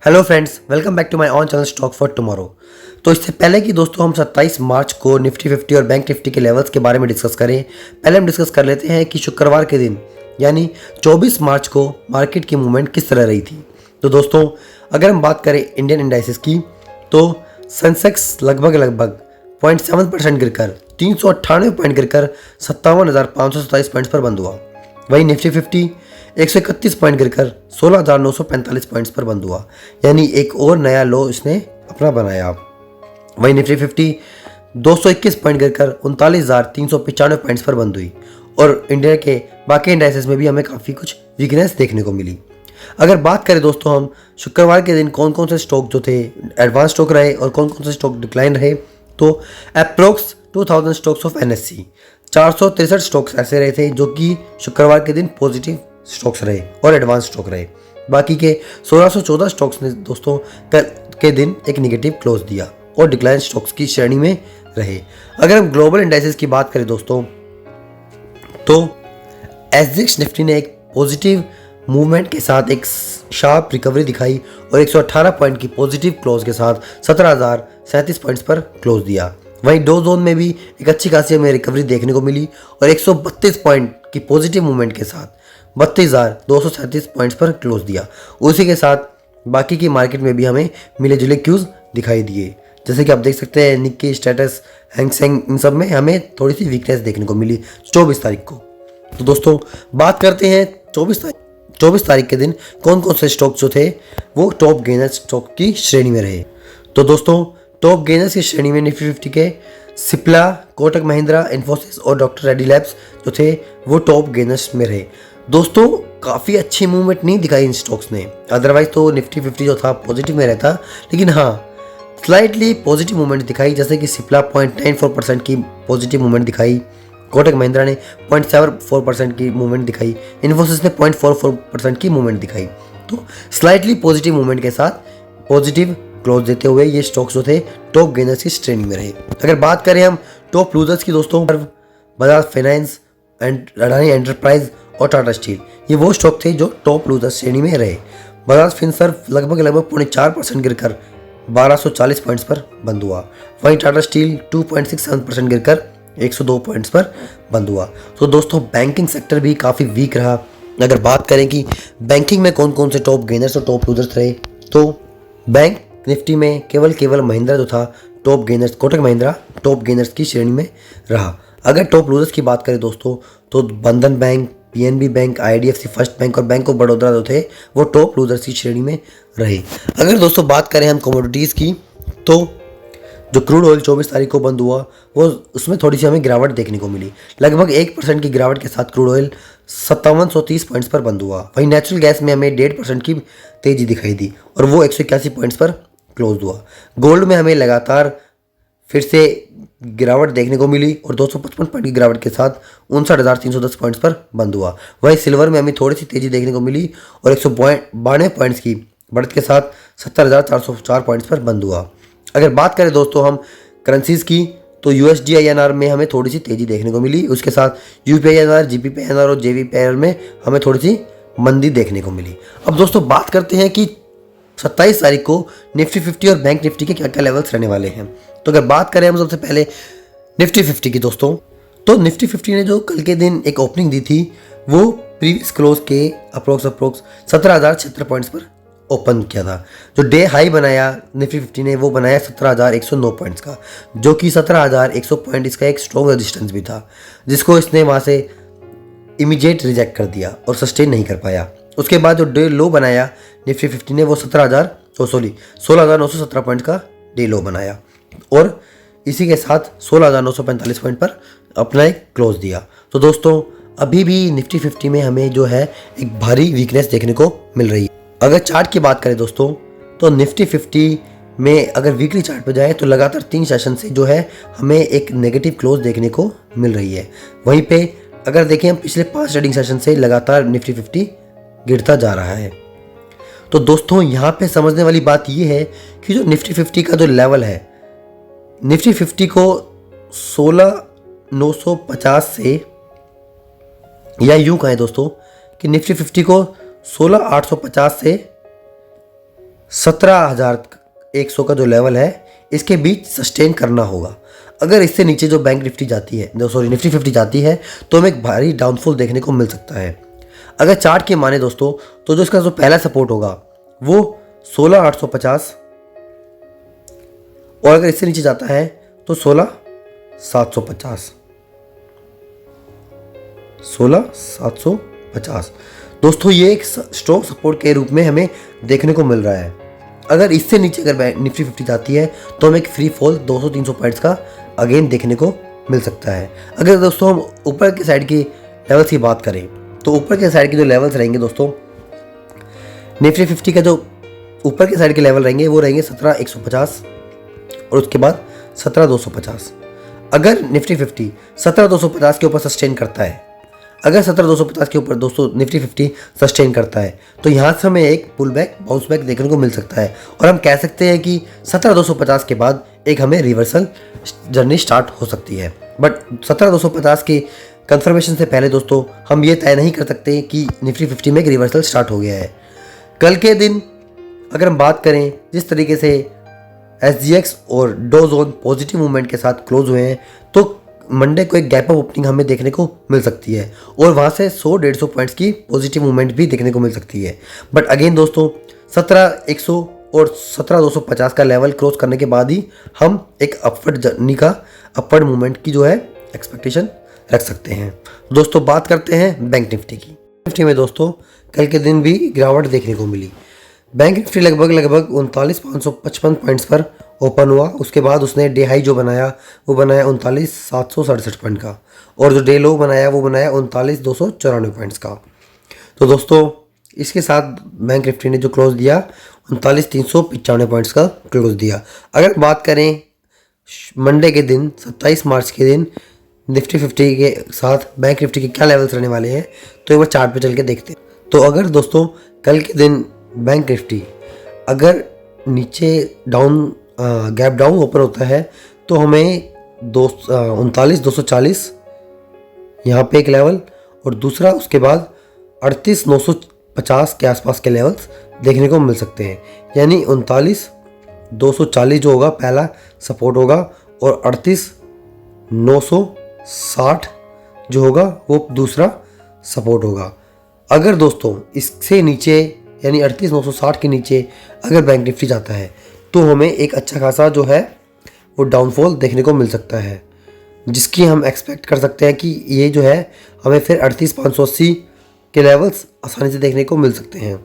Hello friends, welcome back to my own channel stock for tomorrow. तो इससे पहले कि दोस्तों हम 27 मार्च को निफ्टी 50 और बैंक निफ्टी के लेवल्स के बारे में डिस्कस करें, पहले हम डिस्कस कर लेते हैं कि शुक्रवार के दिन यानी 24 मार्च को मार्केट की मूवमेंट किस तरह रही थी। तो दोस्तों अगर हम बात करें इंडियन इंडाइसेस की, तो सेंसेक्स लगभग 0.7% गिरकर 398 पॉइंट गिरकर 57,527 पॉइंट्स पर बंद हुआ। वहीं निफ्टी 50 131 पॉइंट गिरकर 16,945 पॉइंट्स पर बंद हुआ, यानी एक और नया लो इसने अपना बनाया। वहीं निफ्टी 50 221 पॉइंट गिरकर 39,395 पॉइंट्स पर बंद हुई और इंडिया के बाकी इंडाइसेस में भी हमें काफ़ी कुछ वीकनेस देखने को मिली। अगर बात करें दोस्तों हम शुक्रवार के दिन कौन कौन से स्टॉक जो थे एडवांस स्टॉक रहे और कौन कौन से स्टॉक डिक्लाइन रहे, तो approx 2000 stocks of NSC 463 stocks ऐसे रहे थे जो कि शुक्रवार के दिन पॉजिटिव स्टॉक्स रहे और एडवांस स्टॉक रहे। बाकी के 1614 स्टॉक्स ने दोस्तों के दिन एक निगेटिव क्लोज दिया और डिक्लाइन स्टॉक्स की श्रेणी में रहे। अगर हम ग्लोबल इंडाइसेस की बात करें दोस्तों, तो एसजीएक्स निफ्टी ने एक पॉजिटिव मूवमेंट के साथ एक शार्प रिकवरी दिखाई और 118 पॉइंट की पॉजिटिव क्लोज के साथ 17,037 पॉइंट्स पर क्लोज दिया। वहीं डो जोन में भी एक अच्छी खासी हमें रिकवरी देखने को मिली और 132 पॉइंट की पॉजिटिव मूवमेंट के साथ 32,237 पॉइंट्स पर क्लोज दिया। उसी के साथ बाकी की मार्केट में भी हमें मिले जुले क्यूज दिखाई दिए, जैसे कि आप देख सकते हैं निक्की, स्टेटस, हैंगसेंग, इन सब में हमें थोड़ी सी वीकनेस देखने को मिली 24 तारीख को। तो दोस्तों बात करते हैं 24 तारीख के दिन कौन कौन से स्टॉक जो थे वो टॉप गेनर स्टॉक की श्रेणी में रहे। तो दोस्तों टॉप गेनर्स की श्रेणी में निफ्टी 50 के सिप्ला, कोटक महिंद्रा, इन्फोसिस और डॉक्टर रेड्डी लैब्स जो थे वो टॉप गेनर्स में रहे। दोस्तों काफ़ी अच्छी मूवमेंट नहीं दिखाई इन स्टॉक्स ने, अदरवाइज तो निफ्टी 50 जो था पॉजिटिव में रहता, लेकिन हाँ स्लाइटली पॉजिटिव मूवमेंट दिखाई, जैसे कि सिप्ला 0.94% की पॉजिटिव मूवमेंट दिखाई, कोटक महिंद्रा ने 0.74% की मूवमेंट दिखाई, इन्फोसिस ने 0.44% की मूवमेंट दिखाई। तो स्लाइटली पॉजिटिव मूवमेंट के साथ पॉजिटिव क्लोज देते हुए ये स्टॉक्स जो थे टॉप गेनर्स की श्रेणी में रहे। अगर बात करें हम टॉप लूजर्स की दोस्तों, Bajaj finance and Adani enterprise और टाटा स्टील ये वो स्टॉक थे जो टॉप लूजर श्रेणी में रहे। बजाज फिनसर्व लगभग 0.4% गिरकर 1240 पॉइंट्स पर बंद हुआ। वहीं टाटा स्टील 2.67% गिरकर 102 पॉइंट्स पर बंद हुआ। तो दोस्तों बैंकिंग सेक्टर भी काफ़ी वीक रहा। अगर बात करें कि बैंकिंग में कौन कौन से टॉप गेनर्स और टॉप लूजर्स रहे, तो बैंक निफ्टी में केवल महिंद्रा जो था top gainers, Kotak Mahindra top gainers की श्रेणी में रहा। अगर टॉप लूजर्स की बात करें दोस्तों, तो बंधन bank, PNB bank, IDFC first bank और बैंक ऑफ बड़ौदा जो थे वो टॉप लूजर्स की श्रेणी में रहे। अगर दोस्तों बात करें हम कमोडिटीज़ की, तो जो क्रूड ऑयल 24 तारीख को बंद हुआ वो उसमें थोड़ी सी हमें गिरावट देखने को मिली। लगभग 1% की गिरावट के साथ क्रूड ऑयल 5730 पॉइंट्स पर बंद हुआ। वहीं नेचुरल गैस में हमें 1.5% की तेजी दिखाई दी और वो 181 पॉइंट्स पर क्लोज हुआ। गोल्ड में हमें लगातार फिर से गिरावट देखने को मिली और 255 पॉइंट की गिरावट के साथ 59,310 पॉइंट्स पर बंद हुआ। वहीं सिल्वर में हमें थोड़ी सी तेजी देखने को मिली और 192 पॉइंट्स की बढ़त के साथ 70,404 पॉइंट्स पर बंद हुआ। अगर बात करें दोस्तों हम करेंसीज की, तो USD/INR में हमें थोड़ी सी तेजी देखने को मिली, उसके साथ UPINR, GBPINR और JVPINR में हमें थोड़ी सी मंदी देखने को मिली। अब दोस्तों बात करते हैं कि 27 तारीख को निफ्टी 50 और बैंक निफ्टी के क्या क्या लेवल्स रहने वाले हैं। तो अगर बात करें हम सबसे पहले निफ्टी 50 की दोस्तों, तो निफ्टी 50 ने जो कल के दिन एक ओपनिंग दी थी वो प्रीवियस क्लोज के अप्रोक्स 17,076 पॉइंट्स पर ओपन किया था। जो डे हाई बनाया निफ्टी 50 ने वो बनाया 17,109 पॉइंट्स का, जो कि 17,100 पॉइंट इसका एक स्ट्रॉन्ग रेजिस्टेंस भी था, जिसको इसने वहाँ से इमीडिएट रिजेक्ट कर दिया और सस्टेन नहीं कर पाया। उसके बाद जो डे लो बनाया निफ्टी 50 ने वो 16,917 पॉइंट का डे लो बनाया और इसी के साथ 16,945 पॉइंट पर अपना एक क्लोज दिया। तो दोस्तों अभी भी निफ्टी 50 में हमें जो है एक भारी वीकनेस देखने को मिल रही है। अगर चार्ट की बात करें दोस्तों, तो निफ्टी 50 में अगर वीकली चार्ट पर जाए तो लगातार 3 सेशन से जो है हमें एक नेगेटिव क्लोज देखने को मिल रही है। वहीं पे अगर देखें हम पिछले 5 ट्रेडिंग सेशन से लगातार निफ्टी 50 गिरता जा रहा है। तो दोस्तों यहाँ पे समझने वाली बात ये है कि जो निफ्टी 50 का जो लेवल है, निफ्टी 50 को 16,950 से, या यूँ कहें दोस्तों कि निफ्टी 50 को 16,850 से 17,100 का जो लेवल है इसके बीच सस्टेन करना होगा। अगर इससे नीचे जो बैंक निफ्टी जाती है, निफ्टी 50 जाती है, तो हमें एक भारी डाउनफॉल देखने को मिल सकता है। अगर चार्ट के माने दोस्तों, तो जो इसका जो पहला सपोर्ट होगा वो 16,850, और अगर इससे नीचे जाता है तो 16,750। 16,750 दोस्तों, ये एक स्ट्रॉन्ग सपोर्ट के रूप में हमें देखने को मिल रहा है। अगर इससे नीचे अगर निफ्टी 50 जाती है तो हमें एक फ्री फॉल 200-300 पॉइंट्स का अगेन देखने को मिल सकता है। अगर दोस्तों हम ऊपर की साइड की लेवल्स की बात करें, तो ऊपर के साइड के जो लेवल्स रहेंगे दोस्तों, निफ्टी 50 का जो ऊपर के साइड के लेवल रहेंगे वो रहेंगे 17,150 और उसके बाद 17,250। अगर निफ्टी 50 17,250 के ऊपर सस्टेन करता है, अगर 17,250 के ऊपर दोस्तों निफ्टी 50 सस्टेन करता है, तो यहाँ से हमें एक पुल बैक, बाउंस बैक देखने को मिल सकता है और हम कह सकते हैं कि 17,250 के बाद एक हमें रिवर्सल जर्नी स्टार्ट हो सकती है। बट 17,250 की कंफर्मेशन से पहले दोस्तों हम ये तय नहीं कर सकते कि निफ्टी 50 में एक रिवर्सल स्टार्ट हो गया है। कल के दिन अगर हम बात करें, जिस तरीके से SGX और डो जोन पॉजिटिव मूवमेंट के साथ क्लोज हुए हैं, तो मंडे को एक गैप अप ओपनिंग हमें देखने को मिल सकती है और वहाँ से 100-150 पॉइंट्स की पॉजिटिव मूवमेंट भी देखने को मिल सकती है। बट अगेन दोस्तों 17,100 और 17,250 का लेवल क्रॉस करने के बाद ही हम एक अपवर्ड जर्नी का, अपवर्ड मूवमेंट की जो है एक्सपेक्टेशन रख सकते हैं। दोस्तों बात करते हैं बैंक निफ्टी की। निफ्टी में दोस्तों कल के दिन भी गिरावट देखने को मिली। बैंक निफ्टी लगभग 39,555 पॉइंट्स पर ओपन हुआ। उसके बाद उसने डे हाई जो बनाया वो बनाया 39,767 पॉइंट का, और जो डे लो बनाया वो बनाया 39,294 पॉइंट्स का। तो दोस्तों इसके साथ बैंक निफ्टी ने जो क्लोज दिया 39,395 पॉइंट्स का क्लोज दिया। अगर बात करें मंडे के दिन 27 मार्च के दिन निफ्टी 50 के साथ बैंक निफ्टी के क्या लेवल्स रहने वाले हैं, तो एक बार चार्ट पे चल के देखते हैं। तो अगर दोस्तों कल के दिन बैंक निफ्टी अगर नीचे डाउन गैप डाउन ओपन होता है, तो हमें 39,240 यहाँ पे एक लेवल, और दूसरा उसके बाद 38,950 के आसपास के लेवल्स देखने को मिल सकते हैं। यानी 39,240 जो होगा पहला सपोर्ट होगा, और 38,960 जो होगा वो दूसरा सपोर्ट होगा। अगर दोस्तों इससे नीचे यानी 38,960 के नीचे अगर बैंक निफ्टी जाता है, तो हमें एक अच्छा खासा जो है वो डाउनफॉल देखने को मिल सकता है, जिसकी हम एक्सपेक्ट कर सकते हैं कि ये जो है हमें फिर 38,580 के लेवल्स आसानी से देखने को मिल सकते हैं।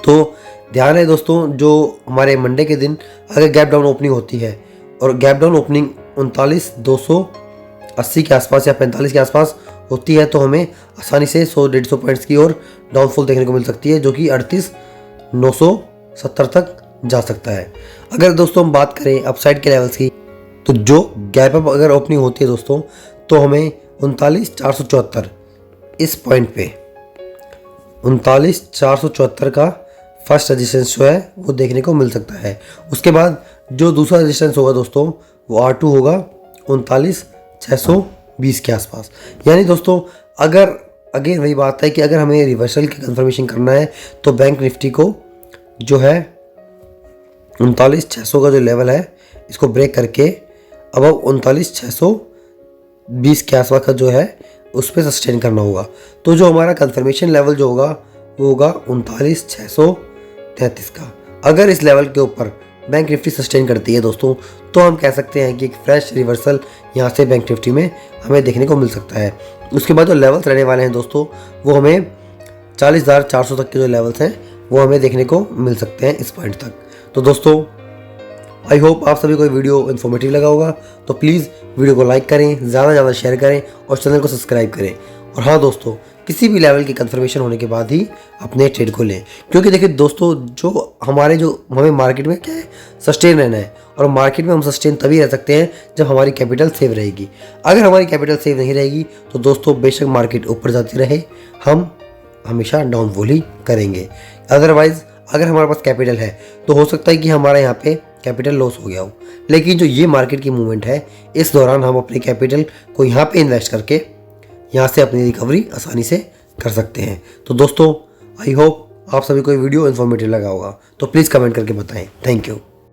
तो ध्यान है दोस्तों, जो हमारे मंडे के दिन अगर गैप डाउन ओपनिंग होती है और गैप डाउन ओपनिंग 39,280 के आसपास या 45 के आसपास होती है, तो हमें आसानी से 100-150 पॉइंट्स की और डाउनफॉल देखने को मिल सकती है, जो कि 38,970 तक जा सकता है। अगर दोस्तों हम बात करें अपसाइड के लेवल्स की, तो जो गैप अप अगर ओपनिंग होती है दोस्तों, तो हमें 39,474 इस पॉइंट पे 39,474 का फर्स्ट रेजिस्टेंस जो है वो देखने को मिल सकता है। उसके बाद जो दूसरा रेजिस्टेंस होगा दोस्तों वो R2 होगा 39,620 के आसपास। यानी दोस्तों अगर अगेन वही बात है कि अगर हमें रिवर्सल की कंफर्मेशन करना है, तो बैंक निफ्टी को जो है 39,600 का जो लेवल है इसको ब्रेक करके अब 39,620 के आसपास का जो है उस पर सस्टेन करना होगा। तो जो हमारा कंफर्मेशन लेवल जो होगा वो होगा 39,633 का। अगर इस लेवल के ऊपर बैंक निफ्टी सस्टेन करती है दोस्तों, तो हम कह सकते हैं कि एक फ्रेश रिवर्सल यहाँ से बैंक निफ्टी में हमें देखने को मिल सकता है। उसके बाद जो लेवल्स रहने वाले हैं दोस्तों, वो हमें 40,400 तक के जो लेवल्स हैं वो हमें देखने को मिल सकते हैं इस पॉइंट तक। तो दोस्तों आई होप आप सभी को वीडियो इन्फॉर्मेटिव लगा होगा, तो प्लीज़ वीडियो को लाइक करें, ज़्यादा से ज़्यादा शेयर करें और चैनल को सब्सक्राइब करें। और हाँ दोस्तों, किसी भी लेवल की कंफर्मेशन होने के बाद ही अपने ट्रेड को लें, क्योंकि देखिए दोस्तों जो हमें मार्केट में क्या है सस्टेन रहना है, और मार्केट में हम सस्टेन तभी रह सकते हैं जब हमारी कैपिटल सेव रहेगी। अगर हमारी कैपिटल सेव नहीं रहेगी तो दोस्तों बेशक मार्केट ऊपर जाती रहे, हम हमेशा डाउनफॉल ही करेंगे। अदरवाइज अगर हमारे पास कैपिटल है तो हो सकता है कि हमारा यहाँ पे कैपिटल लॉस हो गया हो, लेकिन जो ये मार्केट की मूवमेंट है इस दौरान हम अपने कैपिटल को यहाँ पे इन्वेस्ट करके यहाँ से अपनी रिकवरी आसानी से कर सकते हैं। तो दोस्तों आई होप आप सभी को ये वीडियो इन्फॉर्मेटिव लगा होगा तो प्लीज़ कमेंट करके बताएं। Thank you.